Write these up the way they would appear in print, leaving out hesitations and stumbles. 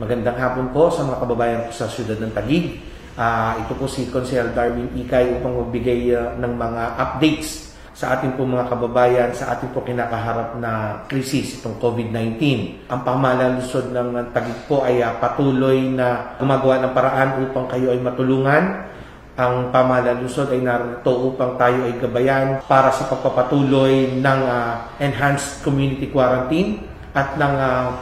Magandang hapon po sa mga kababayan ko sa siyudad ng Taguig. Ito po si Konsehal Darwin Ikay upang magbigay ng mga updates sa ating po mga kababayan sa ating po kinakaharap na krisis, itong COVID-19. Ang pamahalaan lungsod ng Taguig po ay patuloy na gumagawa ng paraan upang kayo ay matulungan. Ang pamahalaan lungsod ay narito upang tayo ay gabayan para sa pagpapatuloy ng enhanced community quarantine at ng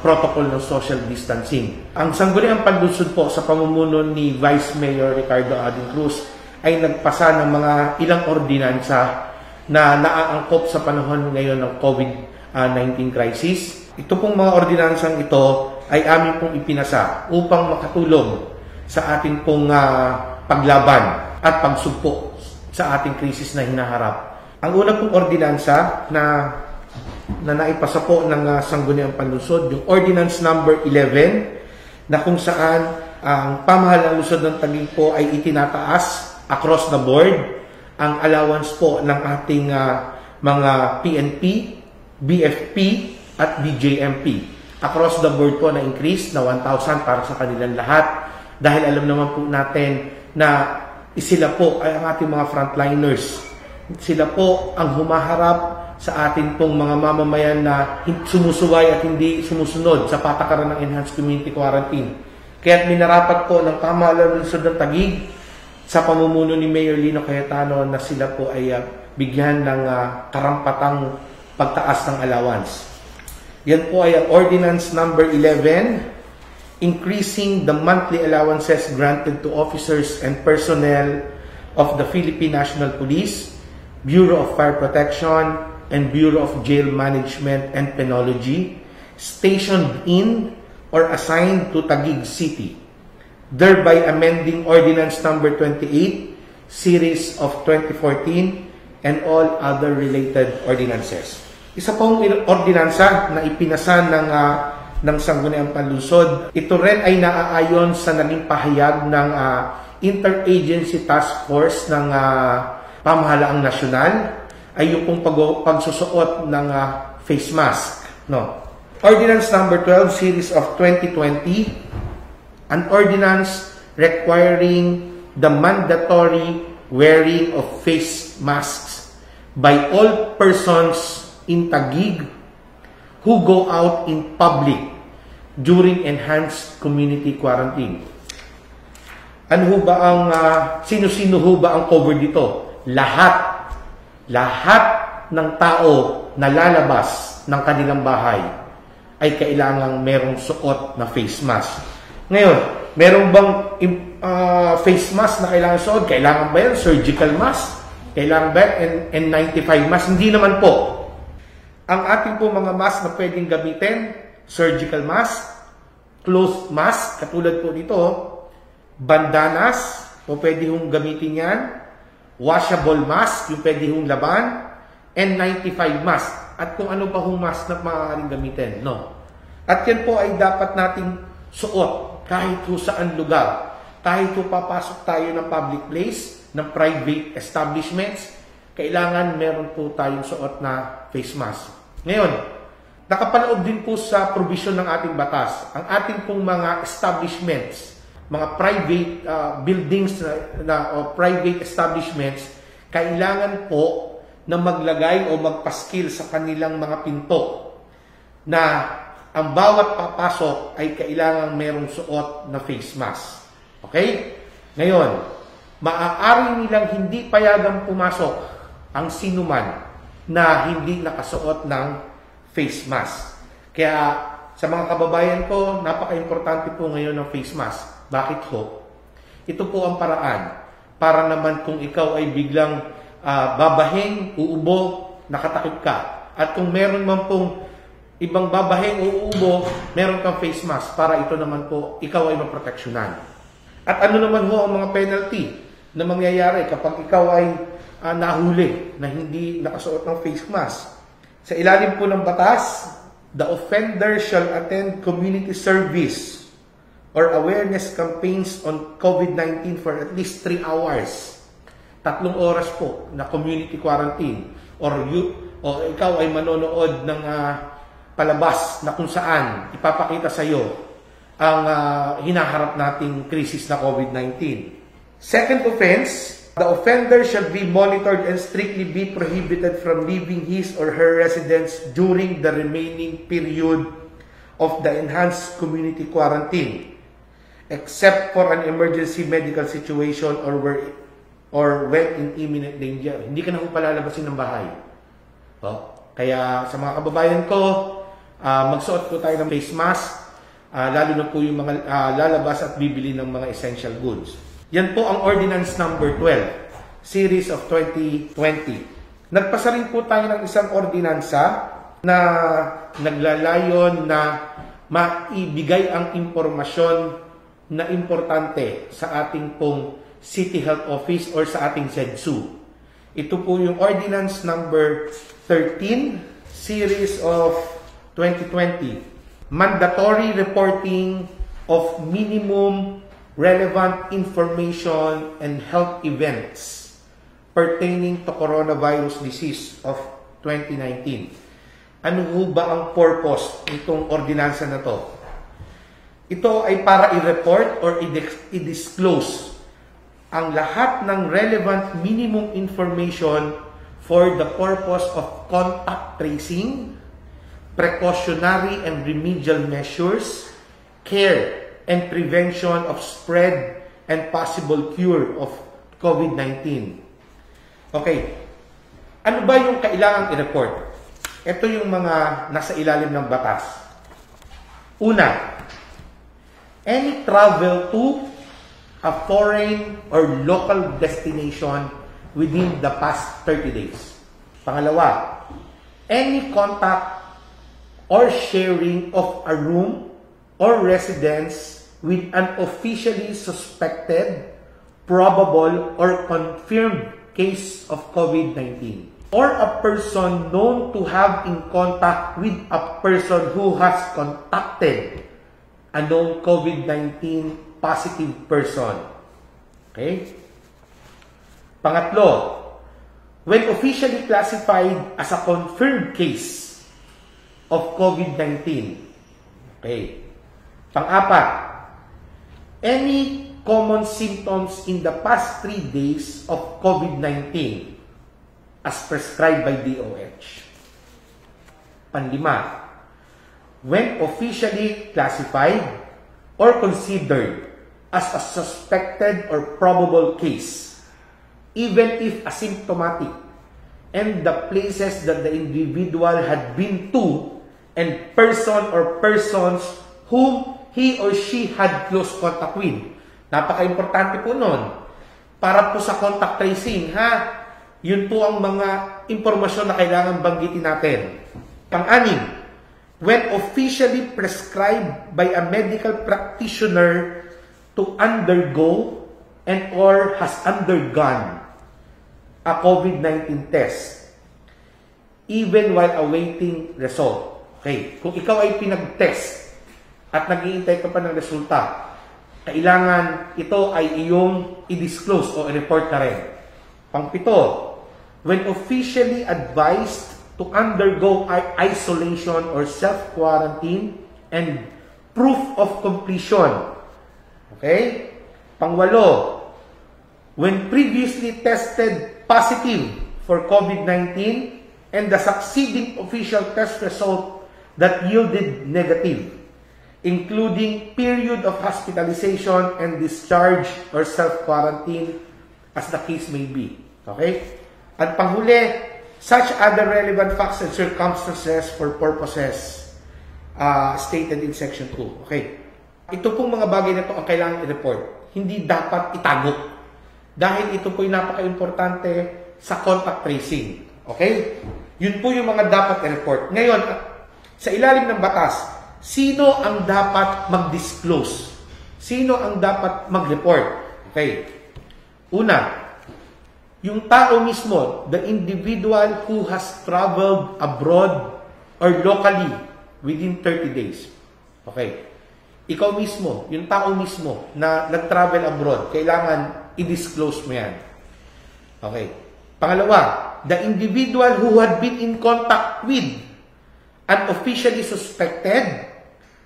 protocol ng social distancing. Ang Sangguniang Panlungsod po sa pamumuno ni Vice Mayor Ricardo Ading Cruz ay nagpasa ng mga ilang ordinansa na naaangkop sa panahon ngayon ng COVID-19 crisis. Ito pong mga ordinansang ito ay amin pong ipinasa upang makatulong sa ating pong paglaban at pagsugpo sa ating krisis na hinaharap. Ang una pong ordinansa na naipasa po ng Sangguniang Panlungsod, yung Ordinance Number 11, na kung saan ang pamahalaan lungsod ng Taguig po ay itinataas across the board ang allowance po ng ating mga PNP, BFP at BJMP. Across the board po na increase na 1,000 para sa kanilang lahat dahil alam naman po natin na sila po ay ang ating mga frontliners. Sila po ang humaharap sa atin pong mga mamamayan na sumusuway at hindi sumusunod sa patakaran ng Enhanced Community Quarantine. Kaya minarapat po ng pamahalaan lungsod ng Taguig sa pamumuno ni Mayor Lino Cayetano na sila po ay bigyan ng karampatang pagtaas ng allowance. Yan po ay ang Ordinance Number 11, increasing the monthly allowances granted to officers and personnel of the Philippine National Police, Bureau of Fire Protection, and Bureau of Jail Management and Penology stationed in or assigned to Taguig City, thereby amending Ordinance Number 28, Series of 2014, and all other related ordinances. Isa pong ordinansa na ipinasa ng Sangguniang Panlungsod. Ito rin ay naaayon sa naging pahayag ng Interagency Task Force ng Pamahalaang Nasyonal ay yung pong pagsusuot ng face mask. No. Ordinance Number 12, Series of 2020, an ordinance requiring the mandatory wearing of face masks by all persons in Taguig who go out in public during enhanced community quarantine. Ano ba ang sino-sino ho ba ang covered dito? Lahat ng tao na lalabas ng kanilang bahay ay kailangang merong suot na face mask. Ngayon, merong bang face mask na kailangan suot? Kailangan ba yan? Surgical mask? Kailangan ba yan? N95 mask? Hindi naman po. Ang ating po mga mask na pwedeng gamitin, surgical mask, cloth mask, katulad po dito, bandanas, o pwede hong gamitin yan, washable mask, yung pwede hong laban, N95 mask, at kung ano pa hong mask na maaaring gamitin. No. At yan po ay dapat nating suot kahit po saan lugar. Kahit po papasok tayo ng public place, ng private establishments, kailangan meron po tayong suot na face mask. Ngayon, nakapaloob din po sa provision ng ating batas, ang ating pong mga establishments, mga private buildings o private establishments, kailangan po na maglagay o magpaskil sa kanilang mga pinto na ang bawat papasok ay kailangan merong suot na face mask. Okay? Ngayon, maaari nilang hindi payagang pumasok ang sinuman na hindi nakasuot ng face mask. Kaya sa mga kababayan ko, napaka-importante po ngayon ng face mask. Bakit ho? Ito po ang paraan para naman kung ikaw ay biglang babahing, uubo, nakatakip ka. At kung meron man pong ibang babahing o uubo, meron kang face mask para ito naman po, ikaw ay maproteksyonan. At ano naman ho ang mga penalty na mangyayari kapag ikaw ay nahuli na hindi nakasuot ng face mask? Sa ilalim po ng batas, the offender shall attend community service or awareness campaigns on COVID-19 for at least 3 hours. 3 oras po na community quarantine. Or ikaw ay manonood ng palabas na kung saan ipapakita sa iyo ang hinaharap nating krisis na COVID-19. Second offense, the offender shall be monitored and strictly be prohibited from leaving his or her residence during the remaining period of the enhanced community quarantine, except for an emergency medical situation or when in imminent danger. Hindi ka na po palalabasin ng bahay. Kaya sa mga kababayan ko, magsuot po tayo ng face mask, lalo na po yung mga lalabas at bibili ng mga essential goods. Yan po ang Ordinance Number 12, Series of 2020. Nagpasa rin po tayo ng isang ordinansa na naglalayon na maibigay ang impormasyon na importante sa ating pong City Health Office or sa ating ZSU. Ito po yung Ordinance Number 13, Series of 2020. Mandatory reporting of minimum relevant information and health events pertaining to coronavirus disease of 2019. Ano ba ang purpose nitong ordinansa na to? Ito ay para i-report or i-disclose ang lahat ng relevant minimum information for the purpose of contact tracing, precautionary and remedial measures, care and prevention of spread and possible cure of COVID-19. Okay, ano ba yung kailangang i-report? Ito yung mga nasa ilalim ng batas. Una, any travel to a foreign or local destination within the past 30 days. Pangalawa, any contact or sharing of a room or residence with an officially suspected, probable, or confirmed case of COVID-19, or a person known to have in contact with a person who has contacted a known COVID-19 positive person. Okay? Pangatlo, when officially classified as a confirmed case of COVID-19. Okay. Pang-apat, any common symptoms in the past 3 days of COVID-19 as prescribed by DOH. Panlima, when officially classified or considered as a suspected or probable case, even if asymptomatic, and the places that the individual had been to and person or persons whom he or she had close contact with. Napaka-importante po nun. Para po sa contact tracing, ha? Yun po ang mga impormasyon na kailangan banggitin natin. Pang-anim, when officially prescribed by a medical practitioner to undergo and or has undergone a COVID-19 test, even while awaiting result. Okay, kung ikaw ay pinag-test at nag-iintay ka pa ng resulta, kailangan ito ay iyong i-disclose o i-report na rin. Pang-pito, when officially advised to undergo isolation or self-quarantine and proof of completion. Okay? Pang-walo, when previously tested positive for COVID-19 and the succeeding official test result that yielded negative, including period of hospitalization and discharge or self-quarantine as the case may be. Okay? At panghuli, such other relevant facts and circumstances for purposes stated in Section 2. Okay? Ito pong mga bagay na ito ang kailangan i-report. Hindi dapat itago. Dahil ito po yung napaka-importante sa contact tracing. Okay? Yun po yung mga dapat i-report. Ngayon, sa ilalim ng batas, sino ang dapat mag-disclose? Sino ang dapat mag-report? Okay. Una, yung tao mismo, the individual who has traveled abroad or locally within 30 days. Okay. Ikaw mismo, yung tao mismo na nag-travel abroad, kailangan i-disclose mo yan. Okay. Pangalawa, the individual who had been in contact with an officially suspected,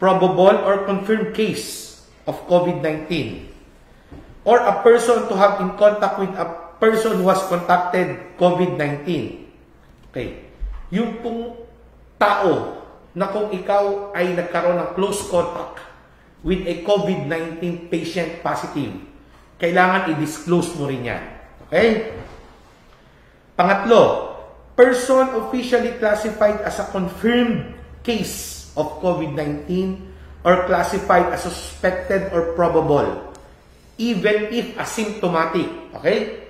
probable or confirmed case of COVID-19, or a person to have in contact with a person who has contacted COVID-19. Okay. Yung pong tao na kung ikaw ay nagkaroon ng close contact with a COVID-19 patient positive, kailangan i-disclose mo rin yan. Okay? Pangatlo, person officially classified as a confirmed case of COVID-19 or classified as suspected or probable, even if asymptomatic. Okay?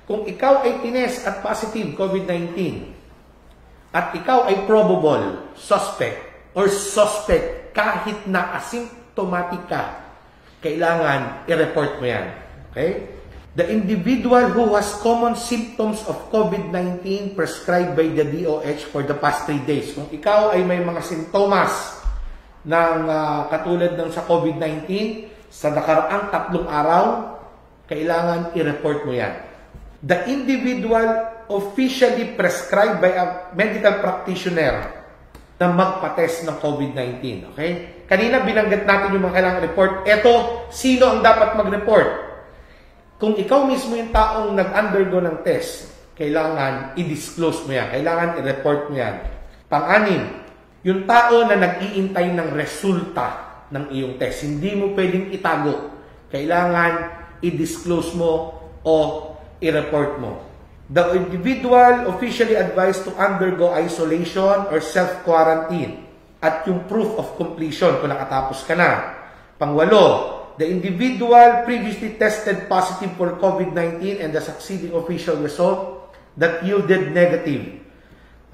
Kung ikaw ay tinest at positive COVID-19 at ikaw ay probable suspect or suspect kahit na asymptomatic ka, kailangan i-report mo yan. Okay? The individual who has common symptoms of COVID-19 prescribed by the DOH for the past 3 days. Kung ikaw ay may mga sintomas ng katulad ng sa COVID-19 sa nakaraang 3 araw, kailangan i-report mo yan. The individual officially prescribed by a medical practitioner na magpa-test ng COVID-19. Okay? Kanina binanggit natin yung mga kailangan report. Ito, sino ang dapat mag-report? Kung ikaw mismo yung taong nag-undergo ng test, kailangan i-disclose mo yan. Kailangan i-report mo yan. Pang-anim, yung tao na nag-iintay ng resulta ng iyong test, hindi mo pwedeng itago. Kailangan i-disclose mo o i-report mo. The individual officially advised to undergo isolation or self-quarantine at yung proof of completion kung nakatapos ka na. Pangwalo, the individual previously tested positive for COVID-19 and the succeeding official result that yielded negative.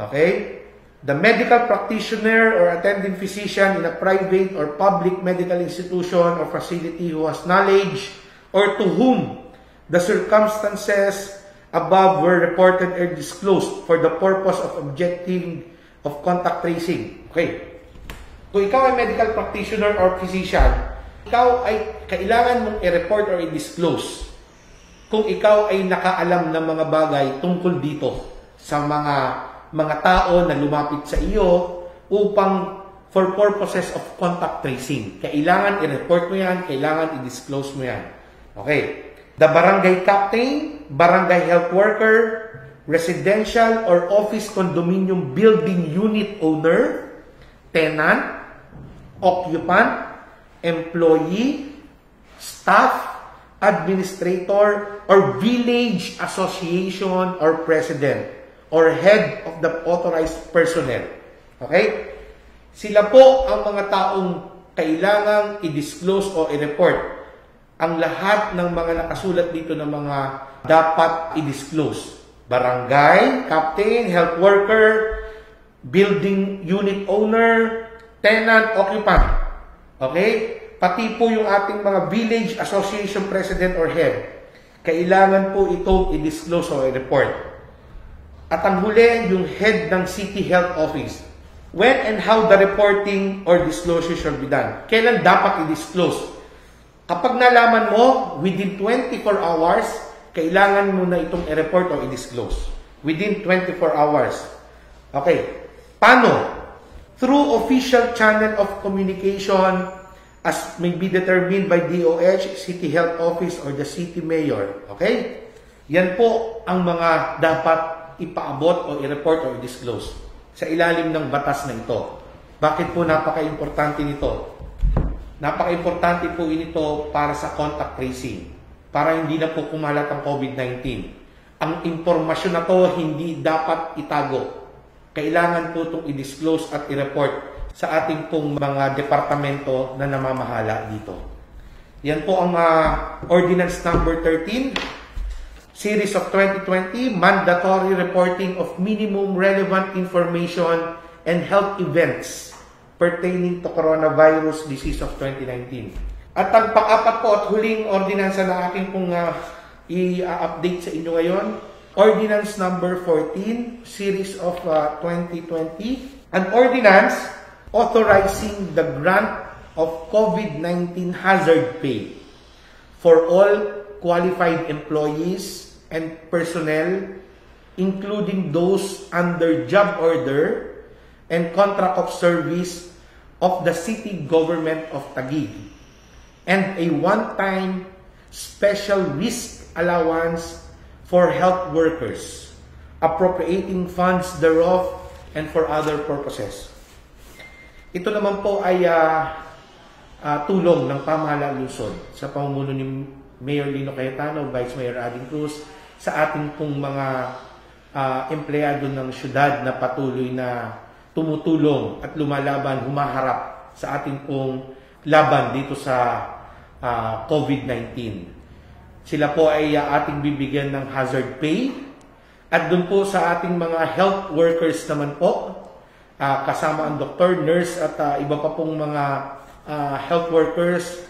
Okay? The medical practitioner or attending physician in a private or public medical institution or facility who has knowledge or to whom the circumstances above were reported or disclosed for the purpose of objective of contact tracing. Okay. Kung ikaw ay medical practitioner or physician, ikaw ay kailangan mong i-report or i-disclose kung ikaw ay nakaalam ng mga bagay tungkol dito sa mga tao na lumapit sa iyo upang for purposes of contact tracing. Kailangan i-report mo yan, kailangan i-disclose mo yan. Okay. The barangay captain, barangay health worker, residential or office condominium building unit owner, tenant, occupant, employee, staff, administrator, or village association or president, or head of the authorized personnel. Okay? Sila po ang mga taong kailangang i-disclose o i-report ang lahat ng mga nakasulat dito ng mga dapat i-disclose. Barangay, captain, health worker, building unit owner, tenant, occupant. Okay? Pati po yung ating mga village association president or head. Kailangan po itong i-disclose o i-report. At ang huli, yung head ng city health office. When and how the reporting or disclosure shall be done. Kailan dapat i-disclose? Kapag nalaman mo, within 24 hours, kailangan mo na itong i-report o i-disclose. Within 24 hours. Okay. Paano? Through official channel of communication as may be determined by DOH, City Health Office, or the City Mayor. Okay? Yan po ang mga dapat ipaabot o i-report o i-disclose sa ilalim ng batas na ito. Bakit po napaka-importante nito? Napaka-importante po ito para sa contact tracing, para hindi na po kumalat ang COVID-19. Ang impormasyon na to hindi dapat itago. Kailangan po itong i-disclose at i-report sa ating pong mga departamento na namamahala dito. Yan po ang Ordinance Number 13, Series of 2020, Mandatory Reporting of Minimum Relevant Information and Health Events pertaining to coronavirus disease of 2019. At ang pang-apat po at huling ordinansa na aking pong i-update sa inyo ngayon, Ordinance Number 14, Series of 2020, an ordinance authorizing the grant of COVID-19 hazard pay for all qualified employees and personnel, including those under job order and contract of service of the city government of Taguig and a one-time special risk allowance for health workers, appropriating funds thereof and for other purposes. Ito naman po ay tulong ng pamahalaan lungsod sa pamumuno ni Mayor Lino Cayetano, Vice Mayor Ading Cruz, sa ating pong mga empleyado ng syudad na patuloy na tumutulong at lumalaban, humaharap sa ating pong laban dito sa COVID-19. Sila po ay ating bibigyan ng hazard pay at dun po sa ating mga health workers naman po, kasama ang doktor, nurse at iba pa pong mga health workers,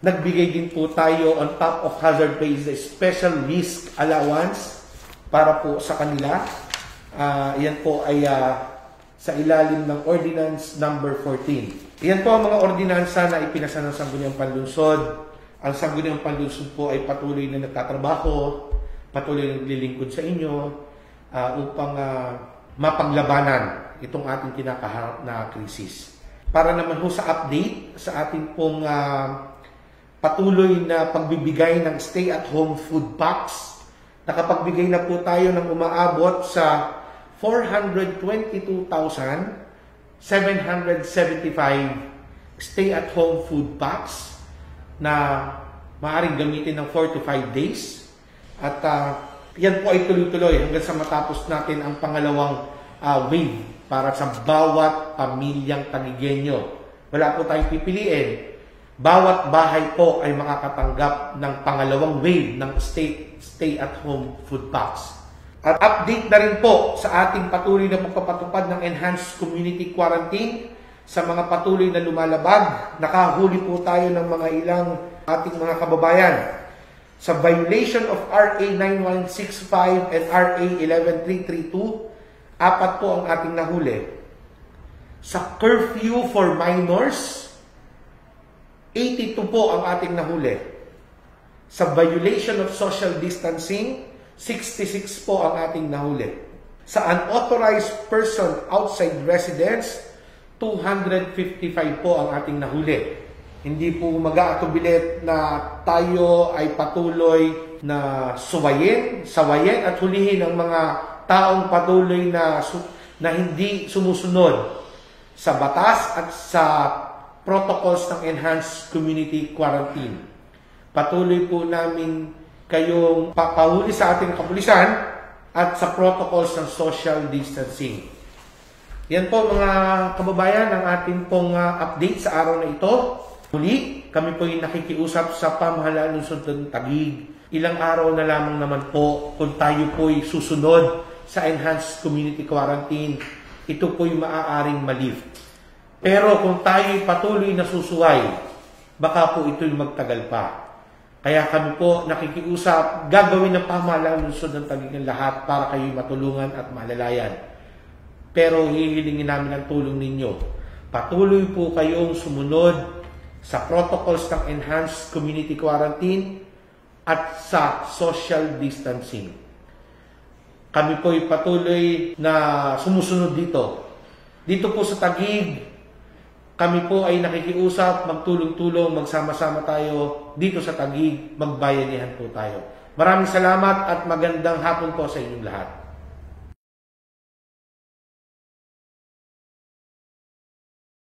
nagbigay din po tayo on top of hazard pay is a special risk allowance para po sa kanila. Yan po ay sa ilalim ng Ordinance number 14. Yan po ang mga ordinansa na ipinasa ng Sangguniang Panlunsod. Ang Sangguniang Panlunsod po ay patuloy na nagtatrabaho, patuloy na naglilingkod sa inyo upang mapaglabanan itong ating kinakaharap na krisis. Para naman ho sa update sa ating pong patuloy na pagbibigay ng stay-at-home food packs, nakapagbigay na po tayo ng umaabot sa 422,775 stay-at-home food packs na maaaring gamitin ng 4 to 5 days. At yan po ay tuloy-tuloy hanggang sa matapos natin ang pangalawang wave para sa bawat pamilyang Taguigenyo. Wala po tayong pipiliin. Bawat bahay po ay makakatanggap ng pangalawang wave ng stay-at-home food packs. At update na rin po sa ating patuloy na pagpapatupad ng enhanced community quarantine sa mga patuloy na lumalabag. Nakahuli po tayo ng mga ilang ating mga kababayan. Sa violation of RA 9165 and RA 11332, 4 po ang ating nahuli. Sa curfew for minors, 82 po ang ating nahuli. Sa violation of social distancing, 66 po ang ating nahuli. Sa unauthorized person outside residence, 255 po ang ating nahuli. Hindi po mag-aatubilit na tayo ay patuloy na sawayin at hulihin ang mga taong patuloy na hindi sumusunod sa batas at sa protocols ng enhanced community quarantine. Patuloy po namin kayong papahuli sa ating kapulisan at sa protocols ng social distancing. Yan po mga kababayan ang ating pong update sa araw na ito. Muli, kami po yung nakikiusap sa pamahalaan ng Lungsod ng Taguig. Ilang araw na lamang naman po kung tayo po ay susunod sa enhanced community quarantine, ito po yung maaaring malift. Pero kung tayo patuloy na susuway, baka po ito'y magtagal pa. Kaya kami po nakikiusap, gagawin ng pamahalaan ng Lungsod ng Taguig ng lahat para kayo'y matulungan at malalayan. Pero hihilingin namin ang tulong ninyo. Patuloy po kayong sumunod sa protocols ng enhanced community quarantine at sa social distancing. Kami po ay patuloy na sumusunod dito. Dito po sa Taguig, kami po ay nakikiusap, magtulong-tulong, magsama-sama tayo dito sa Taguig, magbayanihan po tayo. Maraming salamat at magandang hapon po sa inyong lahat.